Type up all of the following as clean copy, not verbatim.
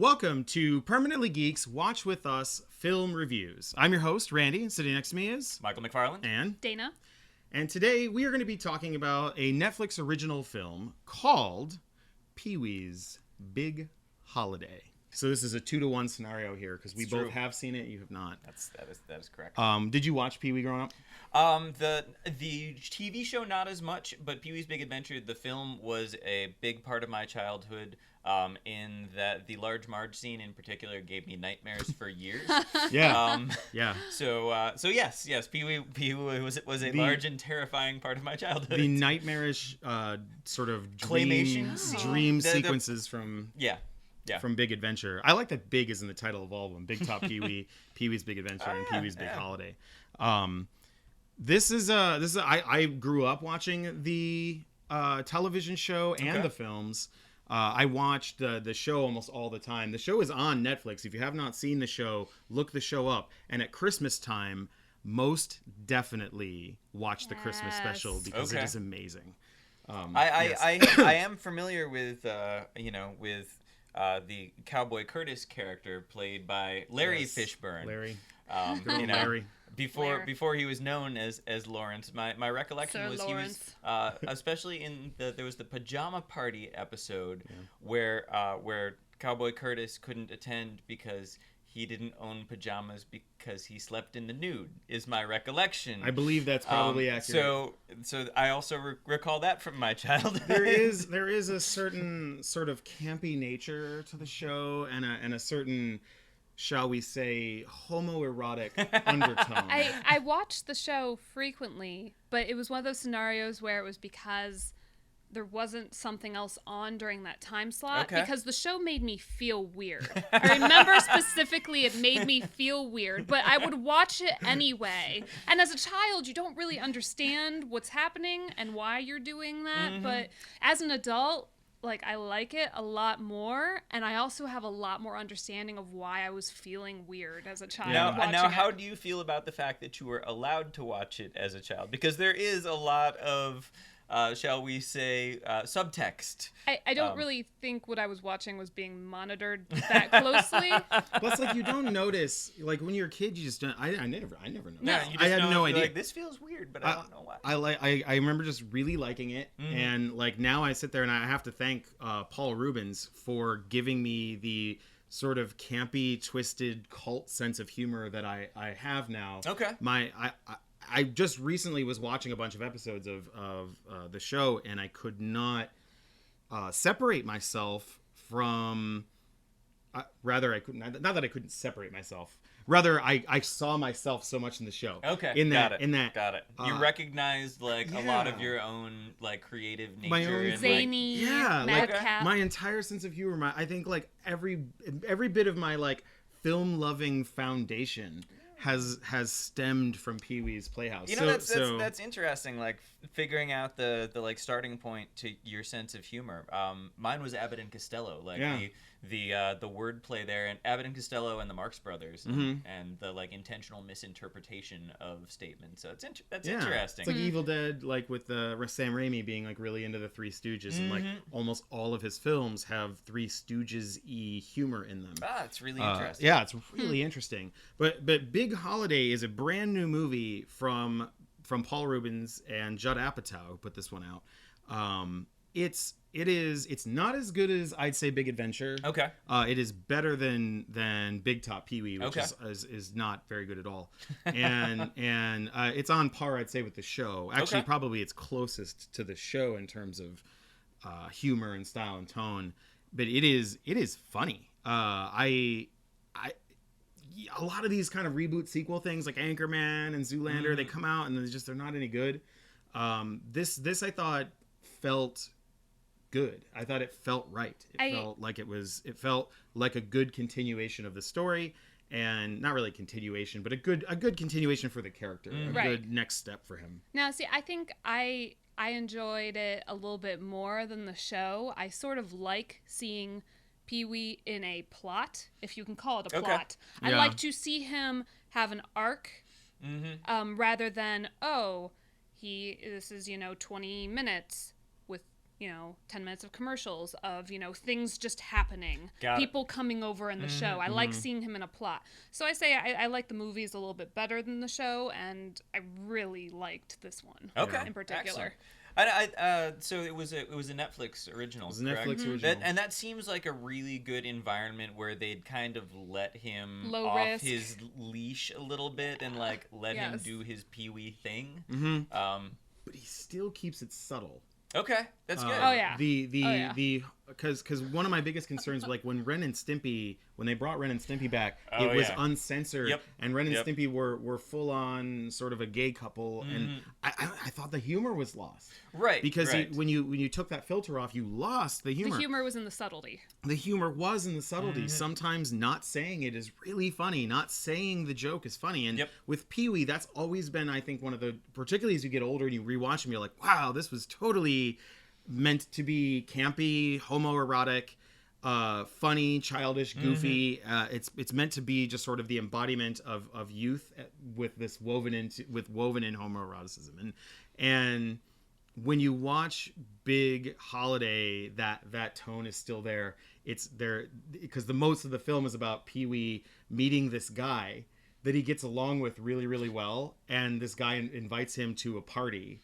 Welcome to Permanently Geek's Watch With Us Film Reviews. I'm your host, Randy, and sitting next to me is... Michael McFarland. And... Dana. And today we are going to be talking about a Netflix original film called Pee-wee's Big Holiday. So this is a 2-to-1 scenario here, because we both have seen it, you have not. That is correct. Did you watch Pee-wee growing up? The TV show not as much, but Pee-wee's Big Adventure, the film, was a big part of my childhood. In that the Large Marge scene in particular gave me nightmares for years. Yeah. So yes, Pee-wee was a large and terrifying part of my childhood. The nightmarish sort of claymation dream sequences from from Big Adventure. I like that Big is in the title of all of them. Big Top Pee-wee, Pee-wee's Big Adventure, and Pee-wee's Big Holiday. I grew up watching the television show and the films. I watched the show almost all the time. The show is on Netflix. If you have not seen the show, look the show up. And at Christmas time, most definitely watch the Christmas special because it is amazing. I am familiar with the Cowboy Curtis character played by Larry Fishburne. Larry. Larry. Before he was known as Lawrence, my recollection Sir was Lawrence. He was especially in there was the pajama party episode where Cowboy Curtis couldn't attend because he didn't own pajamas because he slept in the nude, is my recollection. I believe that's probably accurate. So I also recall that from my childhood. There is a certain sort of campy nature to the show and a certain, shall we say, homoerotic undertone. I watched the show frequently, but it was one of those scenarios where it was because there wasn't something else on during that time slot, because the show made me feel weird. I remember specifically it made me feel weird, but I would watch it anyway. And as a child, you don't really understand what's happening and why you're doing that, but as an adult, I like it a lot more, and I also have a lot more understanding of why I was feeling weird as a child. Now, how do you feel about the fact that you were allowed to watch it as a child? Because there is a lot of, shall we say, subtext. I don't really think what I was watching was being monitored that closely. Plus, you don't notice, when you're a kid, you just don't. I never noticed. No, I had no idea. This feels weird, but I don't know why. I remember just really liking it, and now I sit there and I have to thank Paul Reubens for giving me the sort of campy, twisted cult sense of humor that I have now. Okay. I just recently was watching a bunch of episodes of the show, and I could not separate myself from. Rather, I couldn't. Not that I couldn't separate myself. Rather, I saw myself so much in the show. Okay. Got it. You recognized a lot of your own creative nature. My own zany, madcap. My entire sense of humor. I think every bit of my film loving foundation has stemmed from Pee-wee's Playhouse. That's interesting. Figuring out the starting point to your sense of humor. Mine was Abbott and Costello. The wordplay there, and Abbott and Costello and the Marx Brothers, and the intentional misinterpretation of statements. So that's interesting. It's Evil Dead, with Sam Raimi being really into the Three Stooges, and almost all of his films have Three Stooges-y humor in them. It's really interesting. Yeah, it's really interesting. But Big Holiday is a brand new movie from Paul Reubens and Judd Apatow, who put this one out. It's not as good as I'd say Big Adventure. Okay. It is better than Big Top Pee-wee, which is not very good at all. And it's on par, I'd say, with the show. Actually, probably it's closest to the show in terms of humor and style and tone. But it is funny. A lot of these kind of reboot sequel things like Anchorman and Zoolander, they come out and they're not any good. This I thought felt good. I thought it felt right. It felt like a good continuation of the story, and not really continuation, but a good continuation for the character, good next step for him. Now, see, I think I enjoyed it a little bit more than the show. I sort of like seeing Pee-wee in a plot, if you can call it a plot. I like to see him have an arc, rather than this is 20 minutes with 10 minutes of commercials of, things just happening, Got it. people coming over in the show. I like seeing him in a plot. So I say I like the movies a little bit better than the show, and I really liked this one in particular. Excellent. So it was a Netflix original. It was a Netflix original. And that seems like a really good environment where they'd kind of let him Low off risk. his leash a little bit and like let him do his Pee-wee thing. But he still keeps it subtle. Okay, that's good. Oh yeah. Because one of my biggest concerns, like when they brought Ren and Stimpy back, it was uncensored, and Ren and Stimpy were full on sort of a gay couple, and I thought the humor was lost. Right. Because when you took that filter off, you lost the humor. The humor was in the subtlety. The humor was in the subtlety. Sometimes not saying it is really funny. Not saying the joke is funny. And with Pee-wee, that's always been, I think, one of the, particularly as you get older and you rewatch them, you're like, wow, this was totally meant to be campy, homoerotic, funny, childish, goofy. It's meant to be just sort of the embodiment of youth with this woven in homoeroticism. And when you watch Big Holiday, that tone is still there. It's there because the most of the film is about Pee-wee meeting this guy that he gets along with really, really well, and this guy invites him to a party.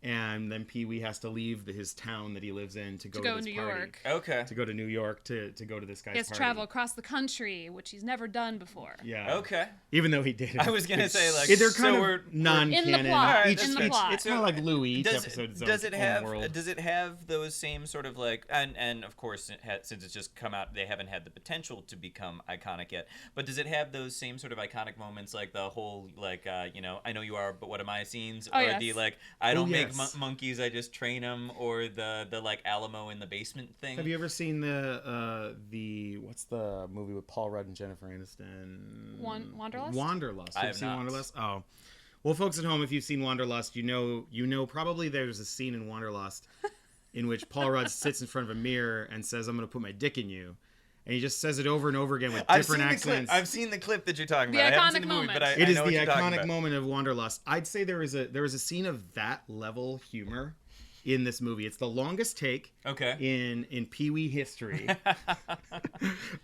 And then Pee-wee has to leave his town that he lives in to go to this New party. York. Okay. To go to New York to go to this guy's party. He has to travel across the country, which he's never done before. Yeah. Okay. Even though he did it. I was gonna say like they're kind of non-canon. In the plot. Each plot. It's kind of like Louis. Each episode is does it own have world. Does it have those same sort of like and of course since it's just come out, they haven't had the potential to become iconic yet. But does it have those same sort of iconic moments like the whole like I know you are, but what am I scenes? Oh, or yes. the like I don't make yes. monkeys, I just train them, or the like Alamo in the basement thing. Have you ever seen the what's the movie with Paul Rudd and Jennifer Aniston? Wanderlust? Wanderlust. I Have have you seen not. Wanderlust? Oh. Well, folks at home, if you've seen Wanderlust, you know probably there's a scene in Wanderlust in which Paul Rudd sits in front of a mirror and says, "I'm going to put my dick in you." And he just says it over and over again with different accents. I've seen the clip that you're talking about. The I haven't iconic seen the movie, moment. but I It is know the what you're talking iconic about. moment of Wanderlust. I'd say there is a scene of that level humor in this movie. It's the longest take in Pee-wee history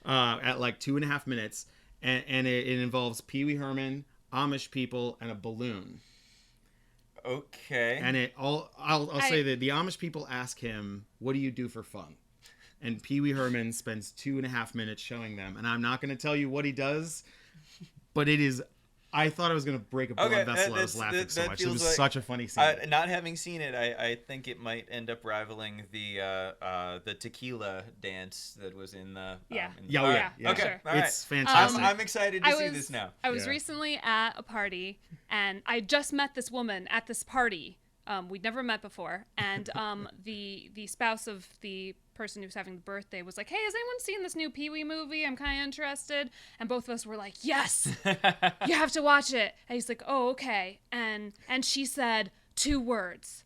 at like 2.5 minutes, and it involves Pee-wee Herman, Amish people, and a balloon. Okay. And I'll say that the Amish people ask him, "What do you do for fun?" And Pee-wee Herman spends 2.5 minutes showing them. And I'm not going to tell you what he does, but it is. I thought I was going to break a blood vessel. I was laughing so much. It was such a funny scene. Not having seen it, I think it might end up rivaling the tequila dance that was in the. Yeah. Yeah. Okay. Sure. All right. It's fantastic. I'm excited to see this now. I was recently at a party, and I just met this woman at this party. We'd never met before, and the spouse of the person who was having the birthday was like, "Hey, has anyone seen this new Pee-wee movie? I'm kind of interested." And both of us were like, "Yes, you have to watch it." And he's like, "Oh, okay." And she said 2 words,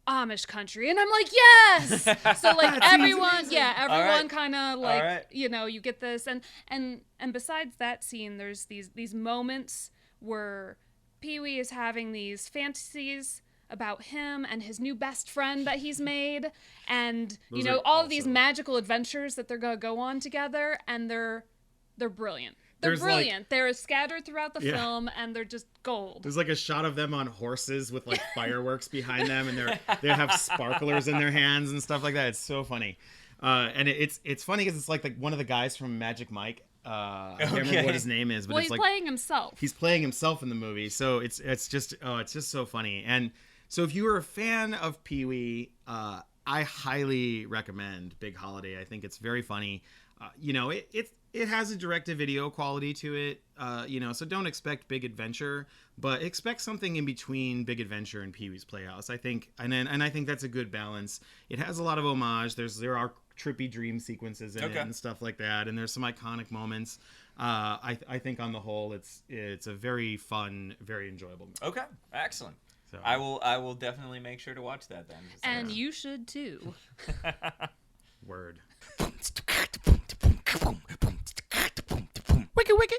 "Amish country," and I'm like, "Yes!" So like everyone kind of like you get this, and besides that scene, there's these moments where Pee-wee is having these fantasies about him and his new best friend that he's made, and all of these magical adventures that they're gonna go on together, and they're brilliant. They're brilliant. They're scattered throughout the film, and they're just gold. There's like a shot of them on horses with like fireworks behind them, and they have sparklers in their hands and stuff like that. It's so funny, and it's funny because it's like one of the guys from Magic Mike. I can't remember what his name is, but he's playing himself. He's playing himself in the movie, so it's just so funny. And so if you were a fan of Pee-wee, I highly recommend Big Holiday. I think it's very funny. It has a direct-to-video quality to it, so don't expect Big Adventure, but expect something in between Big Adventure and Pee-wee's Playhouse. I think, and I think that's a good balance. It has a lot of homage. There are trippy dream sequences in it and stuff like that, and there's some iconic moments. I think on the whole, it's a very fun, very enjoyable movie. Okay, excellent. So, I will definitely make sure to watch that then. And you should too. Word. Wiki wiki.